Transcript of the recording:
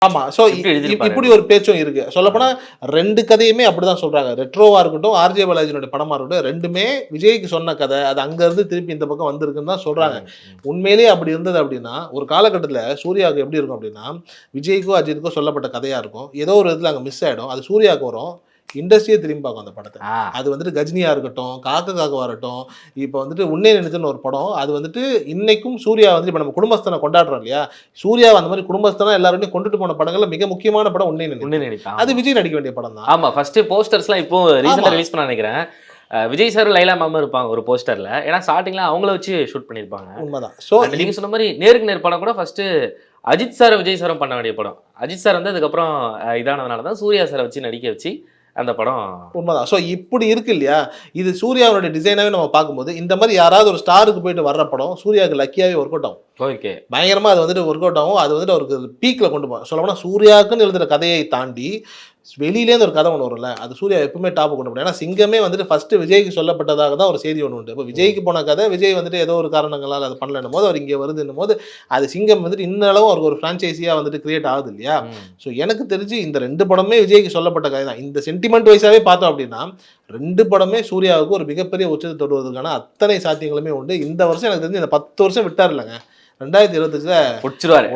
ஆமா. சோ இப்படி ஒரு பேச்சும் இருக்கு. சொல்லப்போனா 2 கதையுமே அப்படிதான் சொல்றாங்க. ரெட்ரோவா இருக்கட்டும், ஆர்ஜே பாலாஜியோட படமா இருக்கட்டும், 2மே விஜய்க்கு சொன்ன கதை. அது அங்க இருந்து திருப்பி இந்த பக்கம் வந்திருக்குன்னு தான் சொல்றாங்க. உண்மையிலேயே அப்படி இருந்தது அப்படின்னா, ஒரு காலகட்டத்தில சூர்யாவுக்கு எப்படி இருக்கும் அப்படின்னா, விஜய்க்கோ, அஜித்துக்கோ சொல்லப்பட்ட கதையா இருக்கும். ஏதோ ஒரு விதத்தில அங்க மிஸ் ஆயிடும். அது சூர்யாவுக்கு வரும். இண்டஸ்ட்ரியே திரும்பி பார்க்கும் அந்த படத்த. ஆ. அது வந்துட்டு கஜினியா இருக்கட்டும், காக்க காக்கவா இருக்கட்டும், இப்ப வந்துட்டு உன்னே நினைத்தேன்னு ஒரு படம். அது வந்துட்டு இன்னைக்கும் சூர்யா வந்து இப்ப நம்ம குடும்பஸ்தன கொண்டாடுறோம் இல்லையா? சூர்யாவ அந்த மாரி குடும்பஸ்தனா எல்லாரையும் கொண்டுட்டு போன படங்கள்ல மிக முக்கியமான படம் உன்னே உன்னை நினைத்தேன். நினைத்தேன். அது ஆமா. விஜய் நடிக்க வேண்டிய படம் தான். ஆமா. ஃபர்ஸ்ட் போஸ்டர்ஸ்லாம் இப்போ ஆமா. ரீசென்ட்டா ரிலீஸ் பண்ண நெனைக்கிறேன். விஜய் சாரும், லைலா மேமும் இருப்பாங்க ஒரு போஸ்டர்ல. ஏன்னா ஸ்டார்ட்டிங்ல அவங்கள வச்சு ஷூட் பண்ணியிருப்பாங்க. உண்மதான். அண்ட் நீங்க சொன்ன மாரி நேருக்கு நேர் படம் கூட ஃபர்ஸ்ட்டு அஜித் சாரும், விஜய் சாரும் பண்ண வேண்டிய படம். அஜித் சார் வந்து அதுக்கப்புறம் இதானதுனால தான் சூர்யா சார வச்சு நடிக்க வச்சு அந்த படம். உண்மதான். சோ இப்படி இருக்கு இல்லையா? இது சூர்யாவுடைய டிசைனாவே நம்ம பார்க்கும்போது, இந்த மாரி யாராவது ஒரு ஸ்டாருக்கு போயிட்டு வர்ற படம் சூர்யாவுக்கு லக்கியாவே ஒர்க் அவுட் ஆகும். ஓகே. பயங்கரமா அது வந்துட்டு ஒர்க் அவுட் ஆகும். அது வந்துட்டு அவருக்கு பீக்ல கொண்டு போகும். சொல்லப்போனா சூர்யாவுக்குன்னு எழுதுற கதையை தாண்டி, வெளியிலேருந்து ஒரு கதை ஒண்ணு வரும்ல. அது சூர்யா எப்பவுமே டாப் கொண்டு போடும். ஏன்னா சிங்கமே வந்துட்டு ஃபர்ஸ்ட் விஜய்க்கு சொல்லப்பட்டதாக தான் ஒரு செய்தி ஒண்ணு உண்டு. இப்ப விஜய்க்கு போன கதை, விஜய் வந்துட்டு ஏதோ ஒரு காரணங்களால அத பண்ணலன்னும்போது, அவர் இங்க வருதுன்னும்போது, அது சிங்கம் வந்துட்டு இன்னளவும் அவருக்கு ஒரு பிரான்சைஸியா வந்துட்டு கிரியேட் ஆகுது இல்லையா? ஸோ எனக்கு தெரிஞ்சு இந்த 2 படமே விஜய்க்கு சொல்லப்பட்ட கதை தான். இந்த சென்டிமெண்ட் வைஸாவே பார்த்தோம் அப்படின்னா, 2 படமே சூர்யாவுக்கு ஒரு மிகப்பெரிய உச்சத்தை தொடுவதற்கான அத்தனை சாத்தியங்களுமே உண்டு. இந்த வருஷம் எனக்கு தெரிஞ்சு இந்த 10 வருஷம் விட்டார் இல்லங்க. 2025ல முடிச்சிருவாரு.